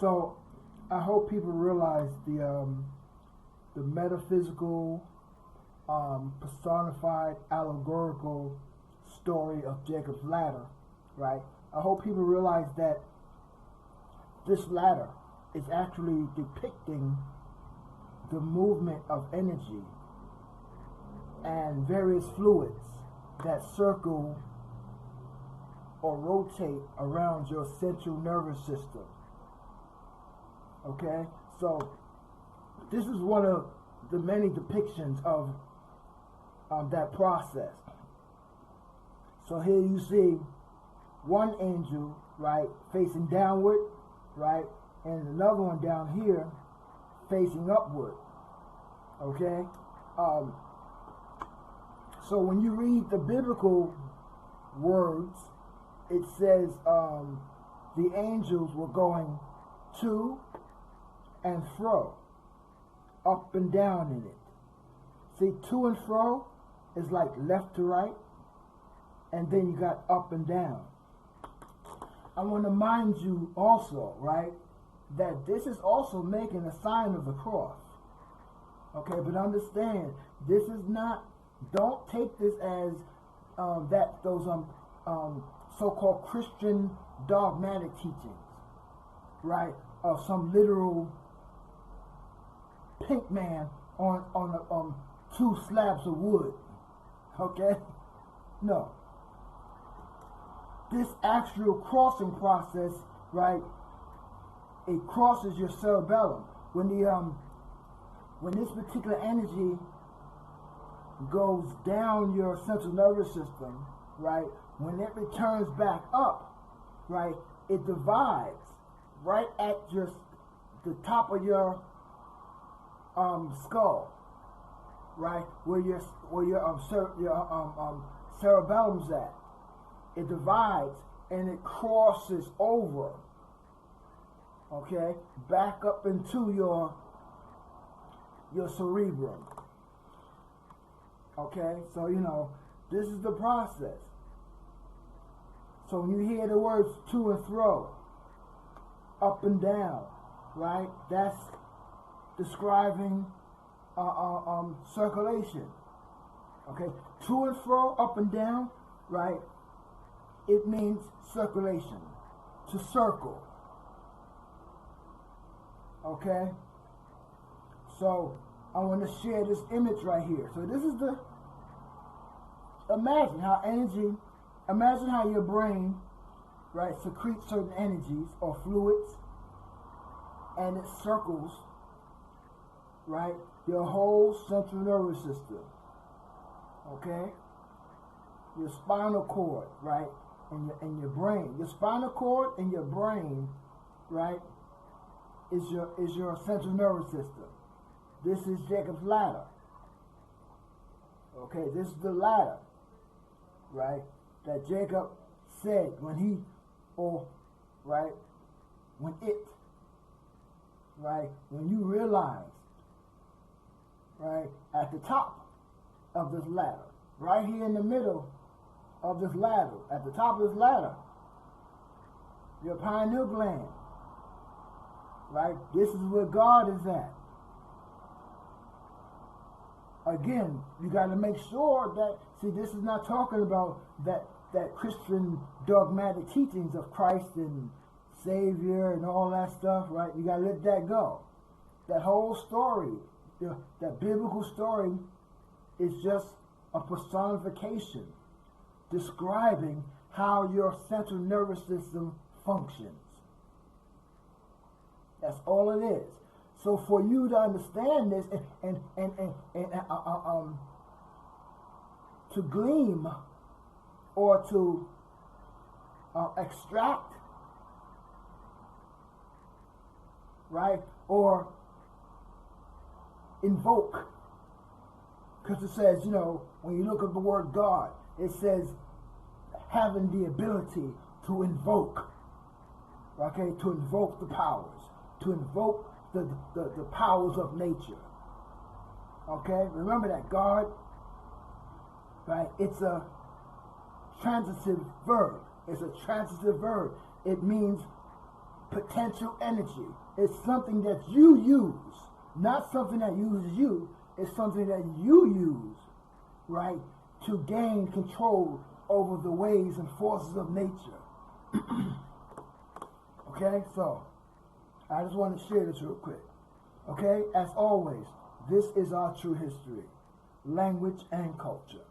So I hope people realize the metaphysical, personified, allegorical story of Jacob's ladder, right? I hope people realize that this ladder is actually depicting the movement of energy and various fluids that circle or rotate around your central nervous system. Okay? So this is one of the many depictions of that process. So here you see one angel, right, facing downward, right, and another one down here facing upward. Okay? So when you read the biblical words, it says the angels were going to and fro, up and down in it. See, to and fro is like left to right, and then you got up and down. I want to mind you also, right, that this is also making a sign of the cross. Okay, but understand, this is not, don't take this as those so-called Christian dogmatic teachings, right, of some literal pink man on two slabs of wood. Okay? No. This actual crossing process, right, it crosses your cerebellum. When this particular energy goes down your central nervous system, right, when it returns back up, right, it divides right at the top of your skull, right, where your cerebellum's at. It divides and it crosses over, okay, back up into your cerebrum. Okay, so this is the process. So when you hear the words to and fro, up and down, right, that's describing circulation. Okay, to and fro, up and down, right, it means circulation, to circle. Okay, so I want to share this image right here. So this is imagine how your brain, right, secretes certain energies or fluids, and it circles, right, your whole central nervous system. Okay, your spinal cord, right, and your brain. Your spinal cord and your brain, right, is your central nervous system. This is Jacob's ladder. Okay, this is the ladder, right, that Jacob said when you realize, right, at the top of this ladder, right here in the middle of this ladder, at the top of this ladder, your pineal gland, right, this is where God is at. Again, you got to make sure that, see, this is not talking about that Christian dogmatic teachings of Christ and Savior and all that stuff, right? You got to let that go. That whole story, that biblical story, is just a personification describing how your central nervous system functions. That's all it is. So for you to understand this and to glean or to extract, right, or invoke, because it says, when you look at the word God, it says having the ability to invoke, okay, to invoke the powers, to invoke the powers of nature. Okay, remember that God, right? It's a transitive verb. It's a transitive verb. It means potential energy. It's something that you use, not something that uses you. It's something that you use, right, to gain control over the ways and forces of nature. Okay, so I just want to share this real quick. Okay, as always, this is our true history, language, and culture.